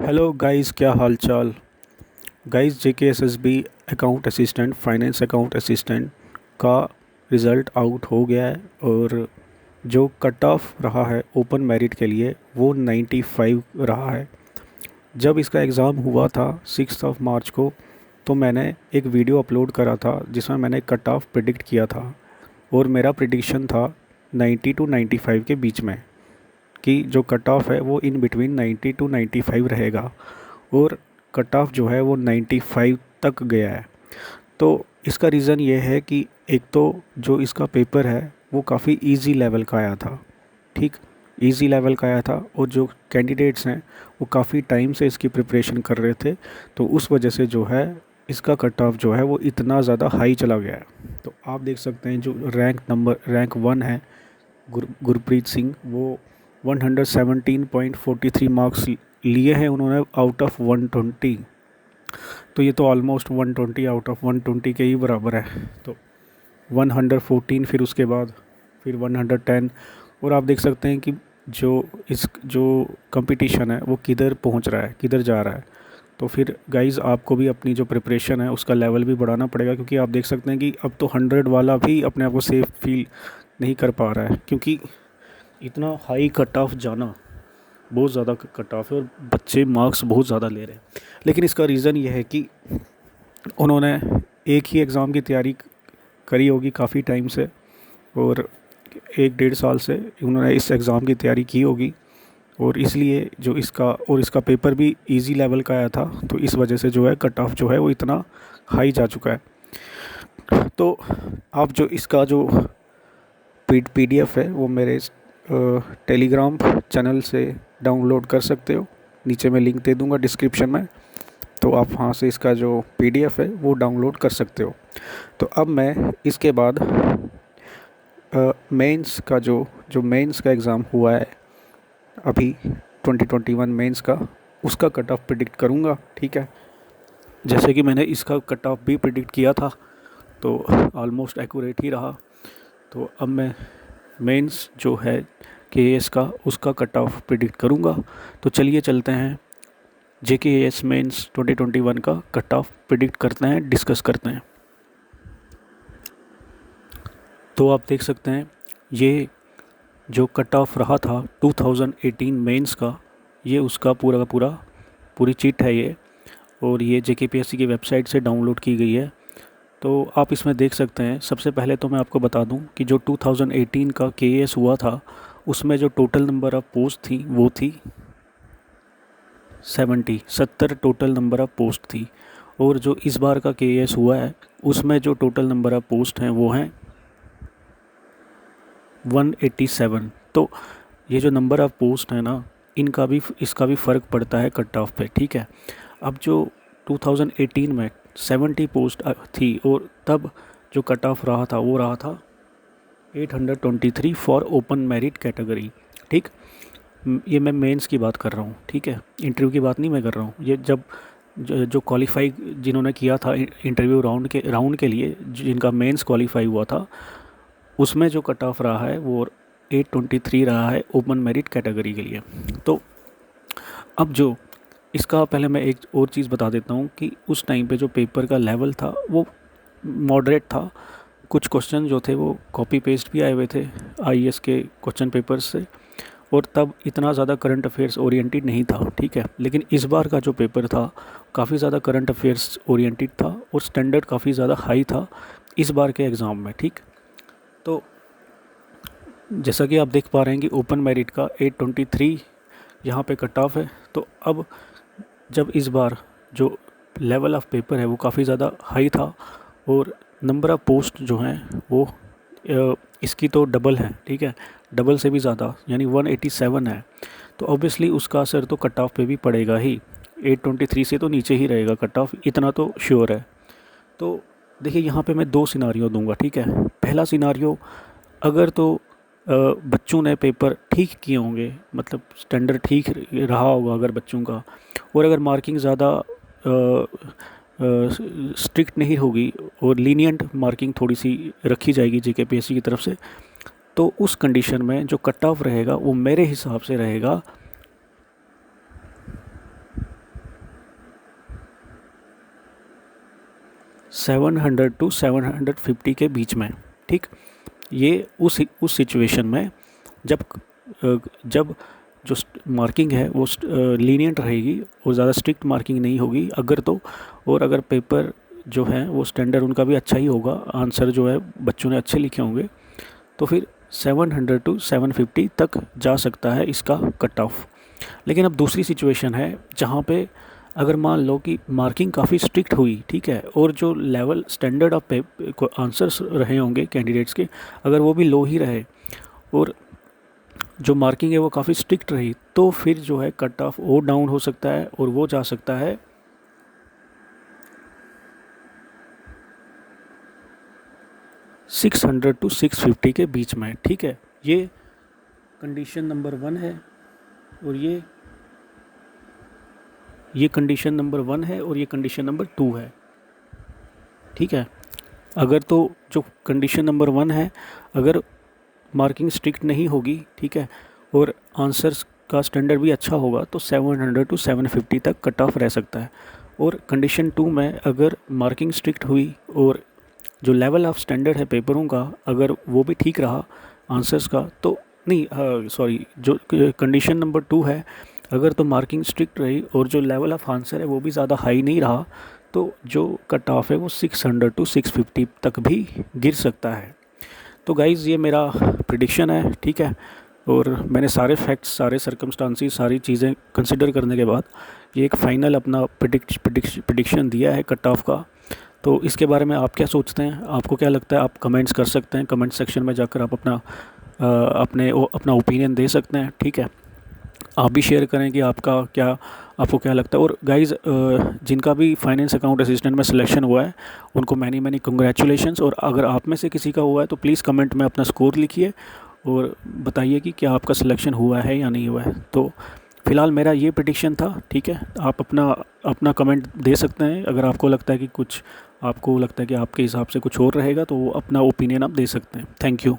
Hello guys, क्या हाल चाल। Guys, JKSSB account assistant, finance account assistant का रिज़ल्ट आउट हो गया है। और जो कट ऑफ रहा है ओपन मेरिट के लिए वो 95 रहा है। जब इसका एग्ज़ाम हुआ था 6 मार्च को, तो मैंने एक वीडियो अपलोड करा था जिसमें मैंने कट ऑफ प्रिडिक्ट किया था। और मेरा प्रिडिक्शन था 90 टू 95 के बीच में, कि जो कट ऑफ है वो इन बिटवीन 90 टू 95 रहेगा। और कट ऑफ जो है वो 95 तक गया है। तो इसका रीज़न ये है कि एक तो जो इसका पेपर है वो काफ़ी इजी लेवल का आया था। ठीक, इजी लेवल का आया था। और जो कैंडिडेट्स हैं वो काफ़ी टाइम से इसकी प्रिपरेशन कर रहे थे, तो उस वजह से जो है इसका कट ऑफ जो है वो इतना ज़्यादा हाई चला गया है। तो आप देख सकते हैं जो रैंक 1 है, गुरप्रीत सिंह, वो 117.43 मार्क्स लिए हैं उन्होंने आउट ऑफ 120। तो ये तो ऑलमोस्ट 120 आउट ऑफ 120 के ही बराबर है। तो 114, फिर उसके बाद फिर 110। और आप देख सकते हैं कि जो कंपटीशन है वो किधर पहुंच रहा है, किधर जा रहा है। तो फिर गाइज़, आपको भी अपनी जो प्रिपरेशन है उसका लेवल भी बढ़ाना पड़ेगा, क्योंकि आप देख सकते हैं कि अब तो 100 वाला भी अपने आप को सेफ फील नहीं कर पा रहा है, क्योंकि इतना हाई कट ऑफ जाना, बहुत ज़्यादा कट ऑफ है और बच्चे मार्क्स बहुत ज़्यादा ले रहे हैं। लेकिन इसका रीज़न ये है कि उन्होंने एक ही एग्ज़ाम की तैयारी करी होगी काफ़ी टाइम से, और 1 डेढ़ साल से उन्होंने इस एग्ज़ाम की तैयारी की होगी। और इसलिए जो इसका पेपर भी इजी लेवल का आया था, तो इस वजह से जो है कट ऑफ जो है वो इतना हाई जा चुका है। तो आप जो इसका जो पीडीएफ है वो मेरे टेलीग्राम चैनल से डाउनलोड कर सकते हो। नीचे मैं लिंक दे दूँगा डिस्क्रिप्शन में, तो आप वहाँ से इसका जो पीडीएफ है वो डाउनलोड कर सकते हो। तो अब मैं इसके बाद मेंस का जो मेंस का एग्ज़ाम हुआ है अभी 2021 मेंस का, उसका कट ऑफ प्रिडिक्ट करूँगा। ठीक है, जैसे कि मैंने इसका कट ऑफ भी प्रिडिक्ट किया था, तो ऑलमोस्ट एक्यूरेट ही रहा। तो अब मैं मेंस जो है केएएस का, उसका कट ऑफ प्रिडिक्ट करूँगा। तो चलिए चलते हैं, जेकेएएस मेंस 2021 का कट ऑफ प्रिडिक्ट करते हैं, डिस्कस करते हैं। तो आप देख सकते हैं ये जो कट ऑफ रहा था 2018 मेंस का, ये उसका पूरा का पूरा पूरी चिट है ये। और ये जेकेपीएससी की वेबसाइट से डाउनलोड की गई है। तो आप इसमें देख सकते हैं। सबसे पहले तो मैं आपको बता दूं कि जो 2018 का केएएस हुआ था, उसमें जो टोटल नंबर ऑफ़ पोस्ट थी वो थी 70 टोटल नंबर ऑफ़ पोस्ट थी। और जो इस बार का केएएस हुआ है उसमें जो टोटल नंबर ऑफ़ पोस्ट हैं वो हैं 187। तो ये जो नंबर ऑफ़ पोस्ट है ना, इसका भी फ़र्क पड़ता है कट ऑफ पे। ठीक है, अब जो 2018 में 70 पोस्ट थी, और तब जो कट ऑफ रहा था वो रहा था 823 फॉर ओपन मेरिट कैटेगरी। ठीक, ये मैं मेंस की बात कर रहा हूँ। ठीक है, इंटरव्यू की बात नहीं मैं कर रहा हूँ। ये जब जो क्वालिफाई जिन्होंने किया था इंटरव्यू राउंड के लिए, जिनका मेंस क्वालिफाई हुआ था, उसमें जो कट ऑफ रहा है वो 823 रहा है ओपन मेरिट कैटेगरी के लिए। तो अब जो इसका पहले मैं एक और चीज़ बता देता हूँ कि उस टाइम पे जो पेपर का लेवल था वो मॉडरेट था। कुछ क्वेश्चन जो थे वो कॉपी पेस्ट भी आए हुए थे आईएएस के क्वेश्चन पेपर्स से, और तब इतना ज़्यादा करंट अफेयर्स ओरिएंटेड नहीं था। ठीक है, लेकिन इस बार का जो पेपर था काफ़ी ज़्यादा करंट अफेयर्स ओरिएंटेड था, और स्टैंडर्ड काफ़ी ज़्यादा हाई था इस बार के एग्ज़ाम में। ठीक, तो जैसा कि आप देख पा रहे हैं कि ओपन मेरिट का 823 यहाँ पे कट ऑफ है। तो अब जब इस बार जो लेवल ऑफ पेपर है वो काफ़ी ज़्यादा हाई था, और नंबर ऑफ़ पोस्ट जो हैं वो इसकी तो डबल है। ठीक है, डबल से भी ज़्यादा, यानी 187 है। तो ऑब्वियसली उसका असर तो कट ऑफ पे भी पड़ेगा ही। 823 से तो नीचे ही रहेगा कट ऑफ, इतना तो श्योर है। तो देखिए, यहाँ पे मैं 2 सिनारियो दूंगा। ठीक है, पहला सिनारियो, अगर तो बच्चों ने पेपर ठीक किए होंगे, मतलब स्टैंडर्ड ठीक रहा होगा अगर बच्चों का, और अगर मार्किंग ज़्यादा स्ट्रिक्ट नहीं होगी और लीनियंट मार्किंग थोड़ी सी रखी जाएगी जेकेपीएससी की तरफ से, तो उस कंडीशन में जो कट ऑफ रहेगा वो मेरे हिसाब से रहेगा 700 टू 750 के बीच में, ठीक। ये उस सिचुएशन में जब जब जो मार्किंग है वो लीनियंट रहेगी और ज़्यादा स्ट्रिक्ट मार्किंग नहीं होगी अगर तो, और अगर पेपर जो है वो स्टैंडर्ड उनका भी अच्छा ही होगा, आंसर जो है बच्चों ने अच्छे लिखे होंगे, तो फिर 700 टू 750 तक जा सकता है इसका कट ऑफ। लेकिन अब दूसरी सिचुएशन है जहाँ पे अगर मान लो कि मार्किंग काफ़ी स्ट्रिक्ट हुई, ठीक है, और जो लेवल स्टैंडर्ड ऑफ आंसर्स रहे होंगे कैंडिडेट्स के, अगर वो भी लो ही रहे और जो मार्किंग है वो काफ़ी स्ट्रिक्ट रही, तो फिर जो है कट ऑफ और डाउन हो सकता है और वो जा सकता है 600 टू 650 के बीच में, ठीक है। ये कंडीशन नंबर 1 है और ये कंडीशन नंबर 1 है और ये कंडीशन नंबर 2 है, ठीक है। अगर तो जो कंडीशन नंबर 1 है, अगर मार्किंग स्ट्रिक्ट नहीं होगी, ठीक है, और आंसर्स का स्टैंडर्ड भी अच्छा होगा तो 700 टू 750 तक कट ऑफ रह सकता है। और कंडीशन 2 में अगर मार्किंग स्ट्रिक्ट हुई और जो लेवल ऑफ स्टैंडर्ड है पेपरों का अगर वो भी ठीक रहा आंसर्स का, तो नहीं सॉरी, जो कंडीशन नंबर 2 है, अगर तो मार्किंग स्ट्रिक्ट रही और जो लेवल ऑफ आंसर है वो भी ज़्यादा हाई नहीं रहा, तो जो कट ऑफ है वो 600 टू 650 तक भी गिर सकता है। तो गाइज़ ये मेरा प्रिडिक्शन है, ठीक है, और मैंने सारे फैक्ट्स, सारे सर्कमस्टांसिस, सारी चीज़ें कंसिडर करने के बाद ये एक फ़ाइनल अपना प्रिडिक्शन दिया है कट ऑफ का। तो इसके बारे में आप क्या सोचते हैं, आपको क्या लगता है, आप कमेंट्स कर सकते हैं, कमेंट सेक्शन में जाकर आप अपना ओपिनियन दे सकते हैं, ठीक है। आप भी शेयर करें कि आपको क्या लगता है। और गाइज़ जिनका भी फाइनेंस अकाउंट असिस्टेंट में सिलेक्शन हुआ है उनको मैनी कंग्रेचुलेशंस। और अगर आप में से किसी का हुआ है तो प्लीज़ कमेंट में अपना स्कोर लिखिए और बताइए कि क्या आपका सिलेक्शन हुआ है या नहीं हुआ है। तो फ़िलहाल मेरा ये प्रेडिक्शन था, ठीक है। आप अपना कमेंट दे सकते हैं, अगर आपको लगता है कि आपको लगता है कि आपके हिसाब से कुछ और रहेगा तो अपना ओपिनियन आप दे सकते हैं। Thank you.